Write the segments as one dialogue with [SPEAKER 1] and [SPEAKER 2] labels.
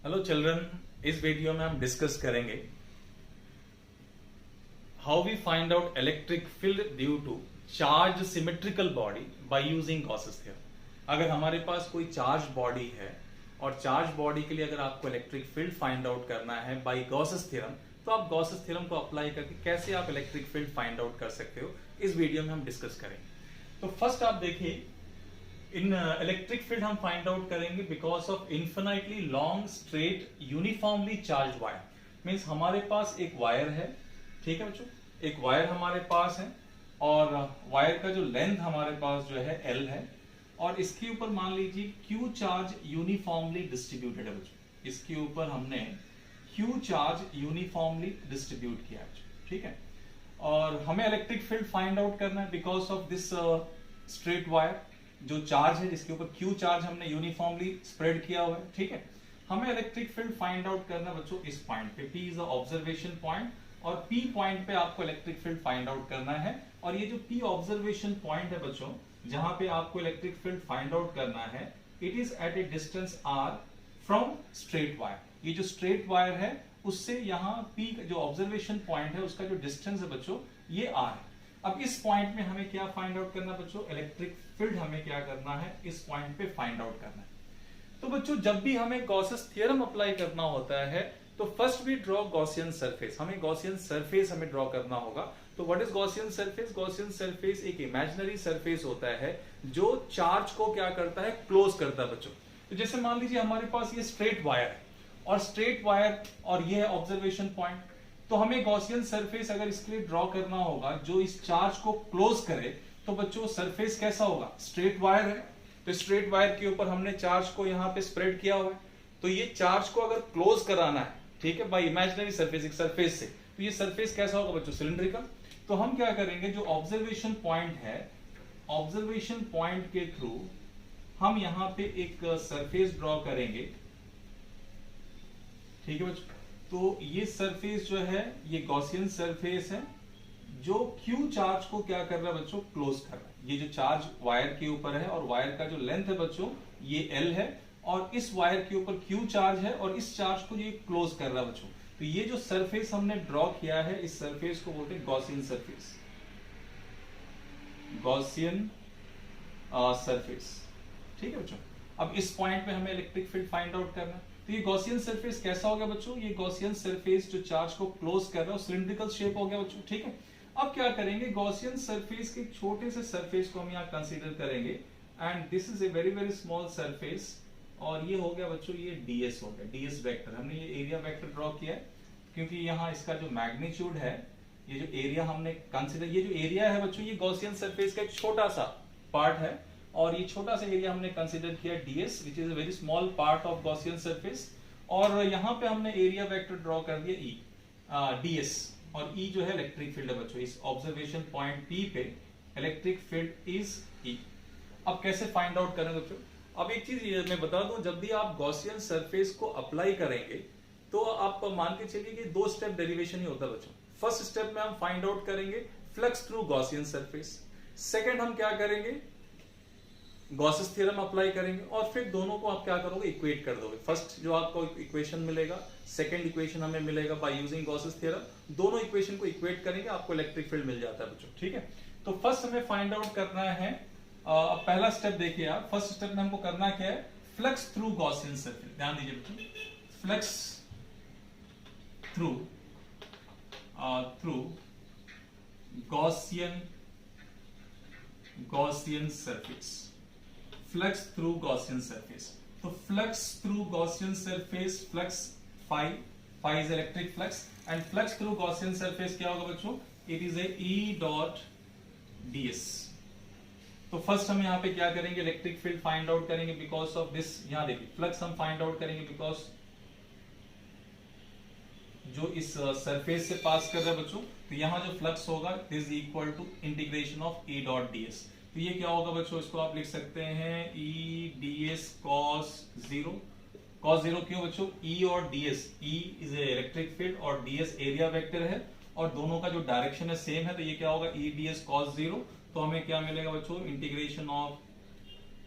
[SPEAKER 1] Hello children, इस video में हम डिस्कस करेंगे how we find out electric field due to charge symmetrical body by using Gauss's theorem. अगर हमारे पास कोई चार्ज बॉडी है और चार्ज बॉडी के लिए अगर आपको इलेक्ट्रिक फील्ड फाइंड आउट करना है बाय गॉसेस थ्योरम, तो आप गॉसेस थ्योरम को अप्लाई करके कैसे आप इलेक्ट्रिक फील्ड फाइंड आउट कर सकते हो, इस वीडियो में हम डिस्कस करेंगे। तो फर्स्ट आप देखिए, इन इलेक्ट्रिक फील्ड हम फाइंड आउट करेंगे because of infinitely long straight uniformly charge wire. Means हमारे पास एक वायर है, ठीक है बच्चों, एक वायर हमारे पास है और वायर का जो लेंथ हमारे पास जो है L है और इसके ऊपर मान लीजिए Q चार्ज यूनिफॉर्मली डिस्ट्रीब्यूटेड है बच्चों। इसके ऊपर हमने Q चार्ज यूनिफॉर्मली डिस्ट्रीब्यूट किया है, ठीक है। और हमें इलेक्ट्रिक फील्ड फाइंड आउट करना है because of this straight wire, जो चार्ज है जिसके ऊपर Q चार्ज हमने यूनिफॉर्मली स्प्रेड किया हुआ है, ठीक है। हमें इलेक्ट्रिक फील्ड फाइंड आउट करना है बच्चों इस पॉइंट पे, P is the observation point और P पॉइंट पे आपको इलेक्ट्रिक फील्ड फाइंड आउट करना है। और ये जो P ऑब्जर्वेशन पॉइंट है बच्चों, जहां पे आपको इलेक्ट्रिक फील्ड फाइंड आउट करना है, it is at a distance R from straight wire. ये जो स्ट्रेट वायर है उससे यहाँ P जो ऑब्जर्वेशन पॉइंट है उसका जो डिस्टेंस है बच्चों, ये R है। अब इस पॉइंट में हमें क्या फाइंड आउट करना है बच्चों, इलेक्ट्रिक फील्ड हमें क्या करना है, इस पॉइंट पे फाइंड आउट करना है। तो बच्चों जब भी हमें गॉसेस थ्योरम अप्लाई करना होता है तो first we draw Gaussian surface. हमें गॉसियन सरफेस हमें ड्रॉ करना होगा। तो what is Gaussian surface? Gaussian surface एक इमेजिनरी सरफेस होता है जो चार्ज को क्या करता है, क्लोज करता है बच्चों। तो जैसे मान लीजिए हमारे पास ये स्ट्रेट वायर है और स्ट्रेट वायर और ये है ऑब्जर्वेशन पॉइंट, तो हमें गॉसियन सरफेस अगर इसके लिए ड्रॉ करना होगा जो इस चार्ज को क्लोज करे, तो बच्चों सरफेस कैसा होगा, स्ट्रेट वायर है तो स्ट्रेट वायर के ऊपर हमने चार्ज को यहाँ पे स्प्रेड किया हुआ है। तो ये चार्ज को अगर क्लोज कराना है, ठीक है, बाय इमेजिनरी सरफेस, एक सरफेस से, तो ये सरफेस कैसा होगा बच्चों, सिलिंड्रिकल। तो हम क्या करेंगे, जो ऑब्जर्वेशन पॉइंट है, ऑब्जर्वेशन पॉइंट के थ्रू हम यहाँ पे एक सरफेस ड्रॉ करेंगे, ठीक है बच्चों। तो ये सरफेस जो है ये गॉसियन सरफेस है जो Q चार्ज को क्या कर रहा है बच्चों, क्लोज कर रहा है। ये जो चार्ज वायर के ऊपर है और वायर का जो लेंथ है बच्चों ये L है और इस वायर के ऊपर Q चार्ज है और इस चार्ज को ये क्लोज कर रहा है बच्चों। तो ये जो सरफेस हमने ड्रॉ किया है, इस सरफेस को बोलते हैं गॉसियन सरफेस, गॉसियन सरफेस, ठीक है बच्चों। अब इस पॉइंट पे हमें इलेक्ट्रिक फील्ड फाइंड आउट करना है। तो ये गॉसियन सरफेस कैसा हो गया बच्चों, ये गॉसियन सरफेस जो चार्ज को क्लोज कर रहा है सिलिंड्रिकल शेप हो गया बच्चों, ठीक है। अब क्या करेंगे, गॉसियन सरफेस के छोटे से सरफेस को हम यहाँ कंसीडर करेंगे and this is a very very small surface और ये हो गया बच्चों, ये ds हो गया, ds वेक्टर। हमने ये एरिया वेक्टर ड्रॉ किया है क्योंकि यहाँ इसका जो मैग्नीट्यूड है, ये जो एरिया हमने कंसीडर, ये जो एरिया है बच्चों ये गॉसियन सरफेस का एक छोटा सा पार्ट है और ये छोटा सा एरिया हमने कंसीडर किया ds which is a very small part of Gaussian surface. और यहाँ पे हमने एरिया वेक्टर ड्रॉ कर दिया ds और E जो है इलेक्ट्रिक फील्ड है बच्चों। इस ऑब्जर्वेशन पॉइंट P पे इलेक्ट्रिक फील्ड इज E। अब कैसे फाइंड आउट करें बच्चों? अब एक चीज मैं बता दूं, जब भी आप गॉसियन सरफेस को अप्लाई करेंगे तो आप मान के चलिए कि 2 स्टेप डेरिवेशन ही होता है बच्चों। फर्स्ट स्टेप में हम फाइंड आउट करेंगे flux through Gaussian surface, second हम क्या करेंगे, गॉसेस थ्योरम अप्लाई करेंगे और फिर दोनों को आप क्या करोगे, इक्वेट कर दोगे। फर्स्ट जो आपको इक्वेशन मिलेगा, सेकंड इक्वेशन हमें मिलेगा बाय यूजिंग गॉसेस थ्योरम, दोनों इक्वेशन को इक्वेट करेंगे, आपको इलेक्ट्रिक फील्ड मिल जाता है बच्चों, ठीक है। तो फर्स्ट हमें फाइंड आउट करना है, अब पहला स्टेप देखिए आप, फर्स्ट स्टेप में हमको करना क्या है, फ्लक्स थ्रू गॉसियन सरफेस। ध्यान दीजिए बच्चों, flux through Gaussian surface, flux through Gaussian surface. तो flux through Gaussian surface, flux phi is electric flux and flux through Gaussian surface क्या होगा बच्चों, it is a E dot ds। तो first हम यहाँ पे क्या करेंगे, इलेक्ट्रिक फील्ड फाइंड आउट करेंगे बिकॉज ऑफ दिस। यहाँ देखिए फ्लक्स हम फाइंड आउट करेंगे बिकॉज जो इस सरफेस से पास कर रहा है बच्चों, तो यहाँ जो फ्लक्स होगा is equal to integration of E dot ds। तो ये क्या होगा बच्चों, इसको आप लिख सकते हैं E ds cos 0। cos 0 क्यों बच्चों, E और ds, E is electric field और ds एरिया वेक्टर है और दोनों का जो डायरेक्शन है सेम है, तो ये क्या होगा E ds cos 0। तो हमें क्या मिलेगा बच्चों, इंटीग्रेशन ऑफ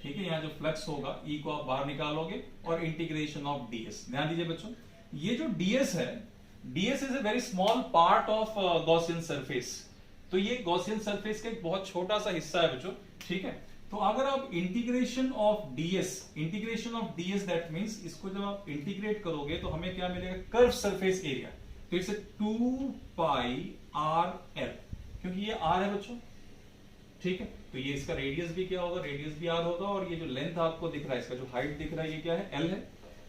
[SPEAKER 1] ठीक है, यहाँ जो फ्लक्स होगा ई को आप बाहर निकालोगे और इंटीग्रेशन ऑफ डीएस। ध्यान दीजिए बच्चों, ये जो डीएस है, DS is a very small part of Gaussian surface. तो ये गॉसियन सरफेस का एक बहुत छोटा सा हिस्सा है बच्चों, ठीक है। तो अगर आप integration of DS that means इसको जब आप इंटीग्रेट करोगे तो हमें क्या मिलेगा, कर्व सरफेस एरिया। तो इट्स 2 पाई आर एल, क्योंकि ये आर है बच्चों, ठीक है। तो ये इसका रेडियस भी क्या होगा, रेडियस भी आर होगा, और ये जो लेंथ आपको दिख रहा है, इसका जो हाइट दिख रहा है, ये क्या है, एल है।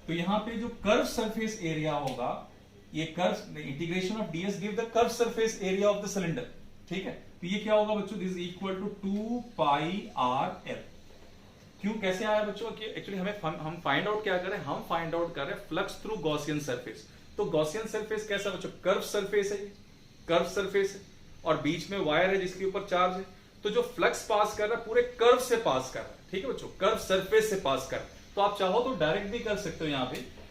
[SPEAKER 1] तो यहाँ पे जो कर्व सरफेस एरिया होगा, ये curve integration of DS give the curve surface area of the cylinder, ठीक है। तो ये क्या होगा बच्चों, this equal to 2 pi R L. क्यों, कैसे आया बच्चों, कि एक्चुअली हम फाइंड आउट क्या कर रहे हैं, हम फाइंड आउट कर रहे हैं फ्लक्स थ्रू गॉसियन सरफेस। तो गॉसियन सरफेस कैसा बच्चों, कर्व सरफेस है, कर्व सरफेस है, और बीच में वायर है जिसके ऊपर चार्ज है। तो जो फ्लक्स पास कर रहा है पूरे कर्व से पास कर रहा है, ठीक है बच्चों, कर्व सरफेस से पास कर रहा है। तो आप चाहो तो डायरेक्ट भी कर सकते हो,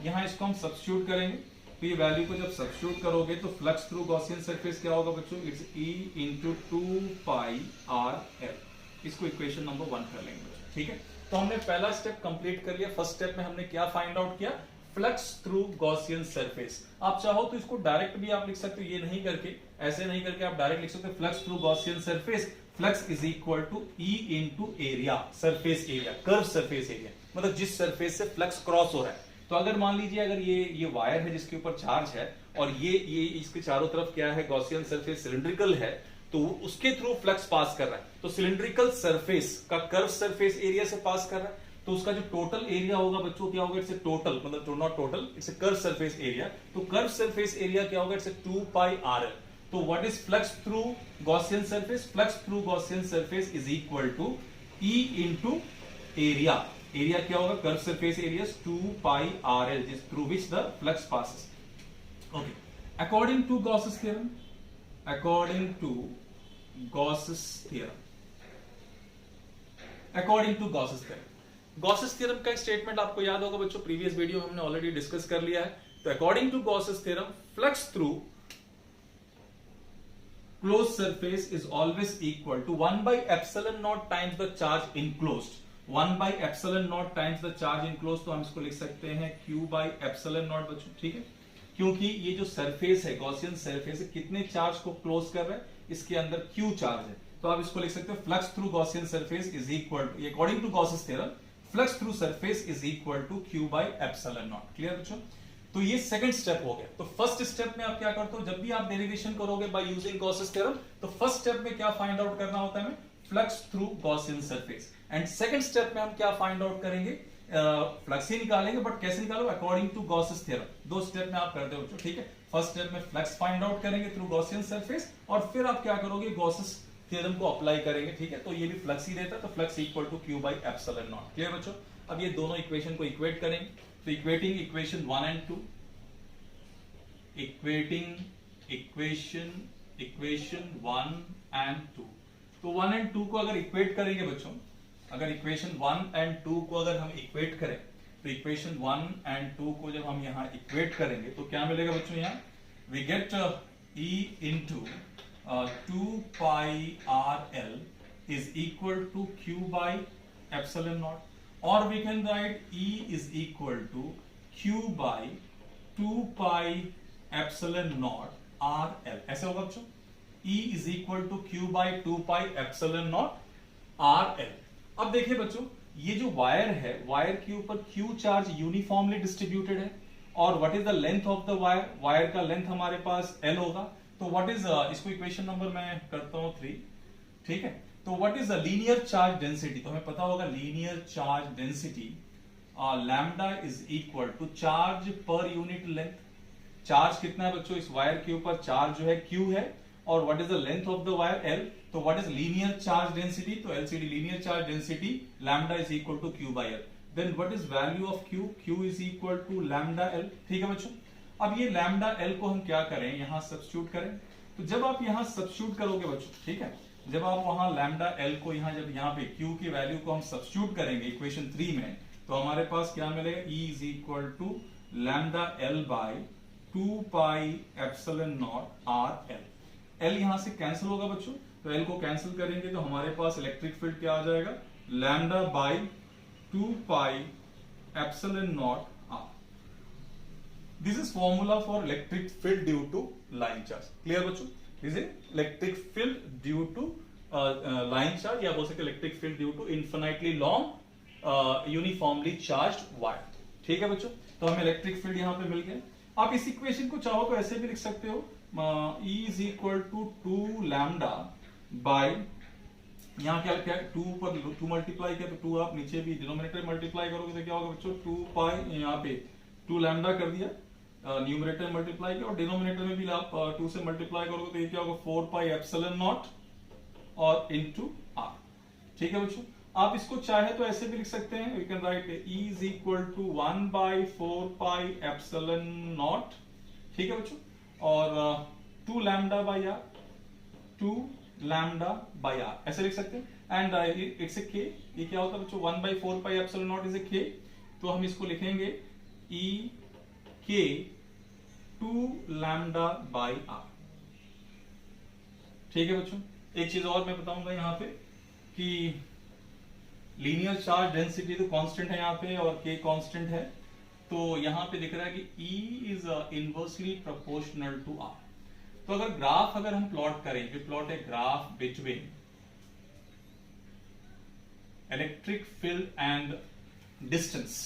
[SPEAKER 1] यहाँ इसको हम सब्स्टिट्यूट करेंगे। तो ये वैल्यू को जब सब्स्टिट्यूट करोगे तो फ्लक्स थ्रू गॉसियन सरफेस क्या होगा बच्चों, it's E into 2 pi R L. इसको इक्वेशन नंबर 1 कर लेंगे बच्चों, ठीक है। तो हमने पहला स्टेप कंप्लीट कर लिया। फर्स्ट स्टेप में हमने क्या फाइंड आउट किया, फ्लक्स थ्रू गॉसियन सरफेस। आप चाहो तो इसको डायरेक्ट भी आप लिख सकते हो, ये नहीं करके, ऐसे नहीं करके आप डायरेक्ट लिख सकते हो flux through Gaussian surface, flux is equal to E into area, surface area, curve surface area, मतलब जिस सरफेस से फ्लक्स क्रॉस हो रहा है। तो अगर मान लीजिए अगर ये वायर है जिसके ऊपर चार्ज है, और ये इसके चारों तरफ क्या है, गॉसियन सरफेस सिलिंड्रिकल है, तो उसके थ्रू फ्लक्स पास कर रहा है। तो सिलिंड्रिकल सरफेस का कर्व सरफेस एरिया से पास कर रहा है, तो उसका जो टोटल एरिया होगा बच्चों क्या होगा, इट्स ए टोटल, मतलब not total, it's a curve surface area. तो कर्व सरफेस एरिया क्या होगा, it's a 2 pi R L. तो what is flux through Gaussian surface, flux through Gaussian surface is equal to E into area. Area क्या होगा, curve surface area 2 pi R L, जिस through which the flux passes. Okay, according to Gauss's theorem, according to Gauss's theorem, according to Gauss's theorem, Gauss's theorem का एक statement आपको याद होगा बच्चों, previous video हमने ऑलरेडी डिस्कस कर लिया है। तो according to Gauss's theorem, flux through closed surface is always equal to 1 by epsilon naught times the charge enclosed, 1 by epsilon naught times the charge enclosed। तो हम इसको लिख सकते हैं Q by epsilon naught बच्चों, ठीक है। क्योंकि ये जो सरफेस है, गॉसियन सरफेस है, कितने चार्ज को क्लोज कर रहा है, इसके अंदर Q चार्ज है। तो आप इसको लिख सकते हो flux through Gaussian surface is equal to, according to Gauss's theorem, flux through surface is equal to Q by epsilon naught। Clear बच्चों। तो ये सेकंड स्टेप हो गया। तो फर्स्ट स्टेप में आप क्या करते हो, जब भी आप डेरिवेशन करोगे बाय यूजिंग गॉसेस थ्योरम, तो फर्स्ट स्टेप में क्या फाइंड आउट करना होता है, flux through Gaussian surface. And second step में हम क्या फाइंड आउट करेंगे, फ्लक्स ही निकालेंगे, बट कैसे निकालो, अकॉर्डिंग टू गॉसेस थ्योरम। दो स्टेप में आप करते हो, ठीक है। फर्स्ट स्टेप में फ्लक्स फाइंड आउट करेंगे थ्रू गॉसियन सरफेस, और फिर आप क्या करोगे, गॉसेस थ्योरम को अप्लाई करेंगे, ठीक है। तो ये भी फ्लक्स ही देता है, तो flux equal to Q by epsilon naught। Clear बच्चों। अब ये दोनों इक्वेशन को इक्वेट करेंगे। तो equating equation 1 and 2, equating equation 1 and 2। तो 1 and 2 को अगर इक्वेट करेंगे बच्चों, अगर इक्वेशन 1 and 2 को अगर हम इक्वेट करें, तो इक्वेशन 1 and 2 को जब हम यहाँ इक्वेट करेंगे तो क्या मिलेगा बच्चों, यहाँ we get E into 2 pi R L is equal to Q by epsilon naught, और we can write E is equal to Q by 2 pi epsilon naught R L, ऐसे होगा बच्चों। E is equal to Q by 2 pi epsilon naught R L. अब देखिए बच्चों, ये जो wire है, वायर के ऊपर Q चार्ज यूनिफॉर्मली डिस्ट्रीब्यूटेड है, और what is the length of the wire, wire का लेंथ हमारे पास L होगा। तो व्हाट इज, इसको इक्वेशन नंबर मैं करता हूं 3, ठीक है। तो what is the linear charge density, तो हमें पता होगा linear charge density lambda is equal to charge per unit length. Charge कितना है बच्चों, इस वायर के ऊपर चार्ज जो है Q है, और what is the length of the wire L। तो what is linear charge density, तो LCD linear charge density lambda is equal to Q by L। Then what is value of Q, Q is equal to lambda L, ठीक है बच्चों। अब ये lambda L को हम क्या करें, यहां सब्स्टिट्यूट करें। तो जब आप यहां सब्स्टिट्यूट करोगे बच्चों, ठीक है, जब आप वहां लैम्डा L को जब यहाँ पे Q की वैल्यू को हम सब्स्टिट्यूट करेंगे इक्वेशन 3 में, तो हमारे पास क्या मिलेगा, E is equal to lambda L by 2 pi epsilon naught R L. L यहां से कैंसिल होगा बच्चों, तो एल को कैंसिल करेंगे तो हमारे पास इलेक्ट्रिक फील्ड क्या आ जाएगा, lambda by 2 pi epsilon naught r. This is formula for electric field due to line charge. Clear बच्चों? This is electric field due to line charge, या बोल सकते electric field due to infinitely long uniformly charged wire. ठीक है बच्चों? तो हमें electric field यहाँ पे मिल गया. आप इस इक्वेशन को चाहो तो ऐसे भी लिख सकते हो, E is equal to 2 lambda by, यहाँ क्या 2 पर 2 मल्टीप्लाई किया तो 2 आप नीचे भी डिनोमिनेटर मल्टीप्लाई करोगे तो क्या होगा बच्चों, 2 पाई, यहाँ पे 2 लैम्डा कर दिया, न्यूमरेटर मल्टीप्लाई किया, और डिनोमिनेटर में भी आप 2 से मल्टीप्लाई करोगे तो ये क्या होगा 4 पाई एप्सिलॉन नॉट और इनटू r. ठीक है बच्चों? आप इसको चाहे तो ऐसे भी लिख सकते हैं, we can write E is equal to 1 by 4 pi epsilon naught. ठीक है बच्चों? और 2 lambda by r, 2 lambda by r ऐसे लिख सकते हैं. एंड इट्स ए k, ये क्या होता है बच्चों, 1 by 4 pi epsilon naught is a k, तो हम इसको लिखेंगे E k 2 lambda by r. ठीक है बच्चों? एक चीज और मैं बताऊंगा यहाँ पे कि लीनियर चार्ज डेंसिटी तो कांस्टेंट है यहाँ पे और k कांस्टेंट है, तो यहाँ पे दिख रहा है कि E is inversely proportional to R. तो अगर हम प्लॉट करें, we plot a graph between electric field and distance,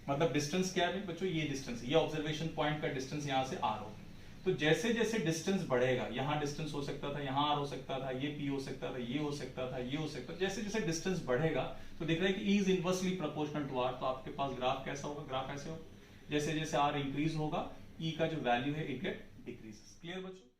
[SPEAKER 1] मतलब डिस्टेंस क्या है बच्चों, ये डिस्टेंस, ये ऑब्जर्वेशन पॉइंट का डिस्टेंस यहाँ से R होगा. तो जैसे जैसे डिस्टेंस बढ़ेगा, यहाँ डिस्टेंस हो सकता था, यहाँ R हो सकता था, ये P हो सकता था, ये हो सकता था, ये हो सकता था, जैसे जैसे डिस्टेंस बढ़ेगा तो दिख रहा है कि E is inversely proportional to R. तो आपके पास ग्राफ कैसा होगा, ग्राफ ऐसे होगा, जैसे जैसे R इंक्रीज होगा E का जो वैल्यू है इट गेट डिक्रीज. क्लियर बच्चों?